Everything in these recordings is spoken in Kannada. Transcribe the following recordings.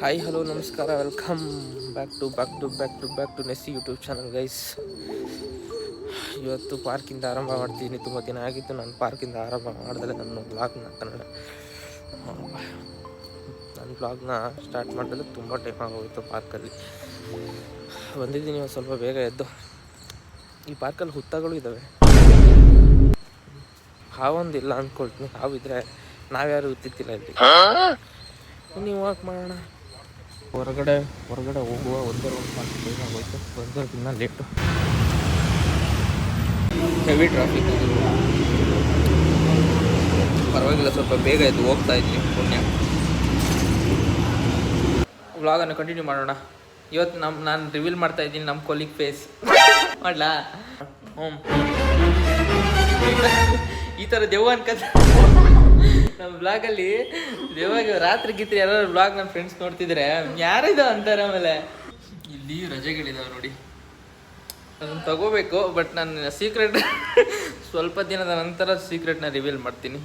ಹಾಯ್ ಹಲೋ ನಮಸ್ಕಾರ, welcome back to Nessie YouTube channel guys. ಇವತ್ತು ಪಾರ್ಕಿಂದ ಆರಂಭ ಮಾಡ್ತಿದ್ದೀನಿ. ತುಂಬ ದಿನ ಆಗಿತ್ತು ನಾನು ಪಾರ್ಕಿಂದ ಆರಂಭ ಮಾಡಿದ್ರೆ ನನ್ನ ಬ್ಲಾಗ್ನ ನನ್ನ ಬ್ಲಾಗ್ನ ಸ್ಟಾರ್ಟ್ ಮಾಡಿದ್ರೆ ತುಂಬ ಟೈಮ್ ಆಗೋಯಿತು. ಪಾರ್ಕಲ್ಲಿ ಬಂದಿದ್ದೀನಿ ಸ್ವಲ್ಪ ಬೇಗ ಎದ್ದು. ಈ ಪಾರ್ಕಲ್ಲಿ ಹುತ್ತಗಳು ಇದ್ದಾವೆ, ಹಾವೊಂದಿಲ್ಲ ಅಂದ್ಕೊಳ್ತೀನಿ. ಹಾವಿದ್ರೆ ನಾವ್ಯಾರು ಹುತ್ತಿತ್ತಿಲ್ಲ ಇಲ್ಲಿ. ನೀವು ವಾಕ್ ಮಾಡೋಣ. ಹೊರಗಡೆ ಹೋಗುವ ಒಂದೇ ಒಂದು ಪಾರ್ಕ್ ಟೈಮ್ ಆಗೋಯ್ತು. ಒಂದೂವರೆಗಿನ್ನ ಲೇಟು. Heavy traffic. ಪರವಾಗಿಲ್ಲ, ಸ್ವಲ್ಪ ಬೇಗ ಎದ್ದು ಹೋಗ್ತಾ ಇದ್ದೀನಿ. ಪುಣ್ಯ. ವ್ಲಾಗನ್ನು ಕಂಟಿನ್ಯೂ ಮಾಡೋಣ. ಇವತ್ತು ನಾನು ರಿವೀಲ್ ಮಾಡ್ತಾ ಇದ್ದೀನಿ ನಮ್ಮ ಕೊಲೀಗ್ ಫೇಸ್. ಮಾಡಲಾ? ಈ ಥರ ದೆವ್ವ ಅನ್ಕತ್ತ ನಮ್ಮ ಬ್ಲಾಗಲ್ಲಿ ದೆವ್ವಾಗ ರಾತ್ರಿ ಗಿತ್ರಿ ಯಾರು ಬ್ಲಾಗ್ ನನ್ನ ಫ್ರೆಂಡ್ಸ್ ನೋಡ್ತಿದ್ರೆ ಯಾರಿದ ಅಂತಾರೆ. ಆಮೇಲೆ ಇಲ್ಲಿ ರಜೆಗಳಿದಾವೆ ನೋಡಿ, ಅದನ್ನು ತಗೋಬೇಕು. ಬಟ್ ನಾನು ಸೀಕ್ರೆಟ್ ಸ್ವಲ್ಪ ದಿನದ ನಂತರ ಸೀಕ್ರೆಟ್ನ ರಿವೀಲ್ ಮಾಡ್ತೀನಿ.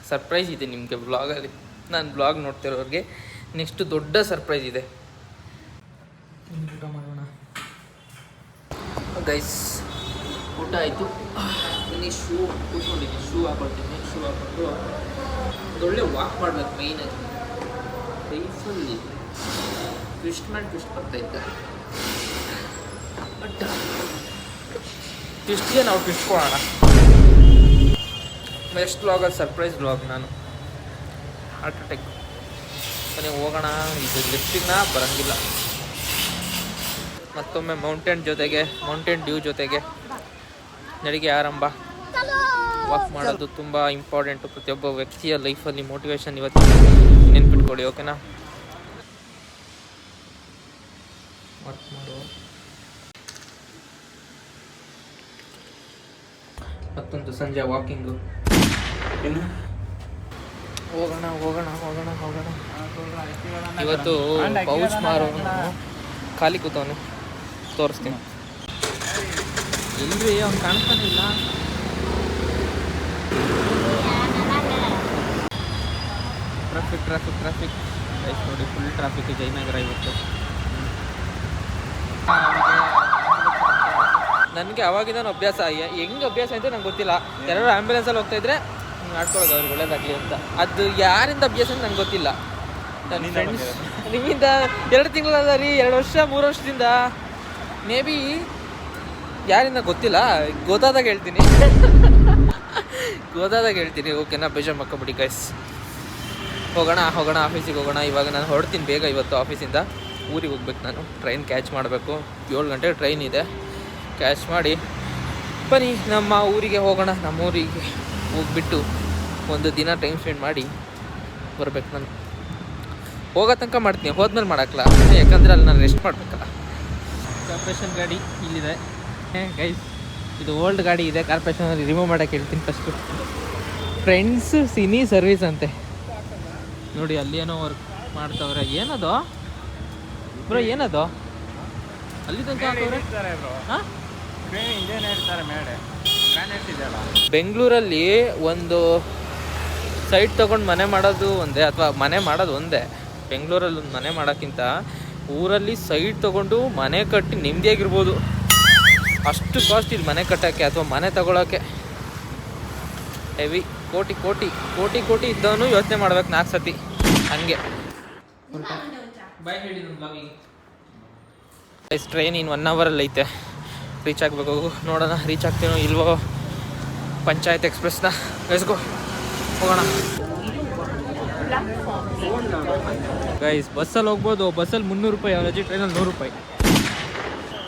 ಸರ್ಪ್ರೈಸ್ ಇದೆ ನಿಮಗೆ ಬ್ಲಾಗಲ್ಲಿ. ನಾನು ಬ್ಲಾಗ್ ನೋಡ್ತಿರೋರಿಗೆ ನೆಕ್ಸ್ಟ್ ದೊಡ್ಡ ಸರ್ಪ್ರೈಸ್ ಇದೆ. ಊಟ ಮಾಡೋಣ ಗೈಸ್. ಊಟ ಆಯಿತು. ಇನ್ನೀ ಶೂ ಕೂತ್ಕೊಂಡಿದ್ದೀನಿ. ಶೂ ಹಾಕೊಳ್ತೀನಿ. ಶೂ ಹಾಕೊಂಡು ಒಳ್ಳೆ ವಾಕ್ ಮಾಡ್ಬೇಕು. ಮೈನಾಗಿ ಲೈಫಲ್ಲಿ ಟ್ವಿಸ್ಟ್ ಮಾಡಿ ಟ್ವಿಸ್ಟ್ ಬರ್ತಾಯಿದ್ದೆ. ಬಟ್ ಟ್ವಿಸ್ಟ್ಗೆ ನಾವು ಟ್ವಿಸ್ಟ್ ಕೊಡೋಣ. ನೆಕ್ಸ್ಟ್ ಬ್ಲಾಗಲ್ಲಿ ಸರ್ಪ್ರೈಸ್ ಬ್ಲಾಗ್. ನಾನು ಹಾರ್ಟ್ ಅಟ್ಯಾಕ್ ಮನೆಗೆ ಹೋಗೋಣ. ಇದು ಲಿಫ್ಟಿಗೆ ಬರೋಂಗಿಲ್ಲ. ಮತ್ತೊಮ್ಮೆ ಮೌಂಟೇನ್ ಡ್ಯೂ ಜೊತೆಗೆ ನಡಿಗೆ ಆರಂಭ. ವಾಕ್ ಮಾಡೋದು ತುಂಬ ಇಂಪಾರ್ಟೆಂಟು ಪ್ರತಿಯೊಬ್ಬ ವ್ಯಕ್ತಿಯ ಲೈಫಲ್ಲಿ. ಮೋಟಿವೇಶನ್ ಇವತ್ತು ನೆನ್ಪಿಟ್ಕೊಳ್ಳಿ, ಓಕೆನಾ? ವಾಕ್ ಮಾಡುವ ಮತ್ತೊಂದು ಸಂಜೆ ವಾಕಿಂಗು. ಹೋಗೋಣ. ಇವತ್ತು ಪೌಚ್ ಮಾರೋನು ಖಾಲಿ ಕೂತವನು, ತೋರಿಸ್ತೀನಿ. ಎಲ್ರಿ ಅವ್ನು ಕಾಣಿಸ್ತಾನಿಲ್ಲ. ಟ್ರಾಫಿಕ್ ಲೈಫ್ ನೋಡಿ, ಫುಲ್ ಟ್ರಾಫಿಕ್ ಜಯನಗರ ಇವತ್ತು. ನನಗೆ ಅವಾಗಿಂದ ಅಭ್ಯಾಸ. ಹೆಂಗೆ ಅಭ್ಯಾಸ ಅಂತ ನಂಗೆ ಗೊತ್ತಿಲ್ಲ. ಯಾರು ಆ್ಯಂಬುಲೆನ್ಸಲ್ಲಿ ಹೋಗ್ತಾ ಇದ್ರೆ ಆಡ್ಕೊಳ್ಳೋದು ಅವ್ರಿಗೆ ಒಳ್ಳೇದಾಗಲಿ ಅಂತ. ಅದು ಯಾರಿಂದ ಅಭ್ಯಾಸ ಅಂತ ನಂಗೆ ಗೊತ್ತಿಲ್ಲ. ನನ್ನ ಫ್ರೆಂಡ್ಸ್ ನಿಮ್ಮಿಂದ 2 ತಿಂಗಳಲ್ಲ ರೀ, 2 ವರ್ಷ 3 ವರ್ಷದಿಂದ ಮೇ ಬಿ. ಯಾರಿಂದ ಗೊತ್ತಿಲ್ಲ. ಗೊತ್ತಾದಾಗ ಹೇಳ್ತೀನಿ ಓಕೆನಾ? ಬೇಜಾರು ಮಕ್ಕಬಿಡಿ ಗೈಸ್. ಹೋಗೋಣ ಆಫೀಸಿಗೆ ಹೋಗೋಣ. ಇವಾಗ ನಾನು ಹೊರಡ್ತೀನಿ ಬೇಗ. ಇವತ್ತು ಆಫೀಸಿಂದ ಊರಿಗೆ ಹೋಗ್ಬೇಕು. ನಾನು ಟ್ರೈನ್ ಕ್ಯಾಚ್ ಮಾಡಬೇಕು. 7 ಗಂಟೆಗೆ ಟ್ರೈನ್ ಇದೆ. ಕ್ಯಾಚ್ ಮಾಡಿ ಬನ್ನಿ ನಮ್ಮ ಊರಿಗೆ ಹೋಗೋಣ. ನಮ್ಮ ಊರಿಗೆ ಹೋಗ್ಬಿಟ್ಟು ಒಂದು ದಿನ ಟೈಮ್ ಸ್ಪೆಂಡ್ ಮಾಡಿ ಬರ್ಬೇಕು. ನಾನು ಹೋಗೋ ತನಕ ಮಾಡ್ತೀನಿ, ಹೋದ್ಮೇಲೆ ಮಾಡೋಕ್ಕಲ್ಲ. ಯಾಕಂದರೆ ಅಲ್ಲಿ ನಾನು ರೆಸ್ಟ್ ಮಾಡಬೇಕಲ್ಲ. ಕಾರ್ಪೊರೇಷನ್ ಗಾಡಿ ಇಲ್ಲಿದೆ ಗೈಸ್. ಇದು ಓಲ್ಡ್ ಗಾಡಿ ಇದೆ. ಕಾರ್ಪೊರೇಷನಲ್ಲಿ ರಿಮೂವ್ ಮಾಡೋಕ್ಕೆ ಹೇಳ್ತೀನಿ ಫಸ್ಟು. ಫ್ರೆಂಡ್ಸ್ ಸಿನಿ ಸರ್ವಿಸ್ ಅಂತೆ ನೋಡಿ. ಅಲ್ಲಿ ಏನೋ ವರ್ಕ್ ಮಾಡ್ತವ್ರೆ. ಏನದು ಬ್ರೋ? ಏನದು ಅಲ್ಲಿ ತನಕ ಹಾಕವ್ರೆ? ಹಾಂ, ಬೆಂಗಳೂರಲ್ಲಿ ಒಂದು ಸೈಟ್ ತೊಗೊಂಡು ಮನೆ ಮಾಡೋದು ಒಂದೇ, ಅಥವಾ ಮನೆ ಮಾಡೋದು ಒಂದೇ. ಬೆಂಗಳೂರಲ್ಲಿ ಒಂದು ಮನೆ ಮಾಡೋಕ್ಕಿಂತ ಊರಲ್ಲಿ ಸೈಟ್ ತೊಗೊಂಡು ಮನೆ ಕಟ್ಟಿ ನೆಮ್ಮದಿಯಾಗಿರ್ಬೋದು. ಅಷ್ಟು ಕಾಸ್ಟ್ ಇಲ್ಲಿ ಮನೆ ಕಟ್ಟೋಕ್ಕೆ ಅಥವಾ ಮನೆ ತಗೊಳ್ಳೋಕ್ಕೆ. ಹೆವಿ ಕೋಟಿ ಇದ್ದವನು ಯೋಚನೆ ಮಾಡ್ಬೇಕು 4 ಸತಿ ಹಂಗೆ. ಬಾಯ್ ಹೇಳಿ ನಮ್ಮ ಬ್ಲಾಗಿಗೆ. ಟ್ರೈನ್ ಇನ್ನು 1 ಅವರಲ್ಲಿ ಐತೆ. ರೀಚ್ ಆಗಬೇಕು. ನೋಡೋಣ ರೀಚ್ ಆಗ್ತೀನೋ ಇಲ್ವೋ ಪಂಚಾಯತ್ ಎಕ್ಸ್ಪ್ರೆಸ್ನ. ಲೆಟ್ಸ್ ಗೋ, ಹೋಗೋಣ ಗೈಸ್. ಬಸ್ಸಲ್ಲಿ ಹೋಗ್ಬೋದು. ಬಸ್ಸಲ್ಲಿ 300 ರೂಪಾಯಿ ಅವರೇಜ್, ಟ್ರೈನಲ್ಲಿ 100 ರೂಪಾಯಿ.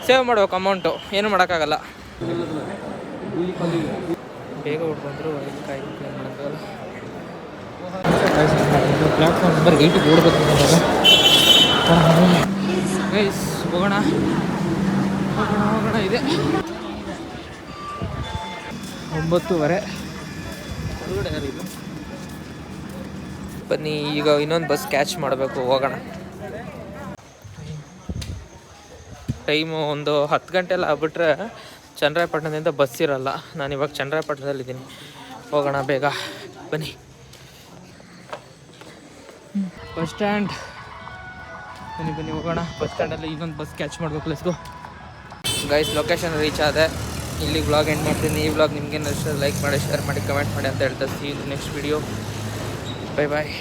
ಸೇವ್ ಮಾಡ್ಬೇಕು ಅಮೌಂಟು, ಏನು ಮಾಡೋಕ್ಕಾಗಲ್ಲ. ಬೇಗ ಹೊಡ್ಬಂದ್ರು ಮಾಡೋಕ್ಕಾಗಲ್ಲ. ಪ್ಲ್ಯಾಟ್ಫಾರ್ಮ್ ನಂಬರ್ 8ಗೆ ಓಡಬೇಕು ಗೈಸ್. ಹೋಗೋಣ. ಇದೆ 9:30. ಹೊರಗಡೆ ಯಾರಿಲ್ಲ. ಬನ್ನಿ ಈಗ ಇನ್ನೊಂದು ಬಸ್ ಕ್ಯಾಚ್ ಮಾಡಬೇಕು. ಹೋಗೋಣ. ಟೈಮು ಒಂದು 10 ಗಂಟೆ ಎಲ್ಲ ಆಗ್ಬಿಟ್ರೆ ಚನ್ನರಾಯಪಟ್ಟಣದಿಂದ ಬಸ್ ಇರಲ್ಲ. ನಾನಿವಾಗ ಚನ್ನರಾಯಪಟ್ಟಣದಲ್ಲಿದ್ದೀನಿ. ಹೋಗೋಣ ಬೇಗ ಬನ್ನಿ. ಬಸ್ ಸ್ಟ್ಯಾಂಡ್ ಬನ್ನಿ ಹೋಗೋಣ. ಬಸ್ ಸ್ಟ್ಯಾಂಡಲ್ಲಿ ಇನ್ನೊಂದು ಬಸ್ ಕ್ಯಾಚ್ ಮಾಡಬೇಕು. Let's go guys. Location reach ಆದೆ. ಇಲ್ಲಿ ವ್ಲಾಗ್ ಎಂಡ್ ಮಾಡ್ತೀನಿ. ಈ ವ್ಲಾಗ್ ನಿಮ್ಗೇನು ಇಷ್ಟ ಲೈಕ್ ಮಾಡಿ, ಶೇರ್ ಮಾಡಿ, ಕಮೆಂಟ್ ಮಾಡಿ ಅಂತ ಹೇಳ್ತಾ see you next video. Bye bye.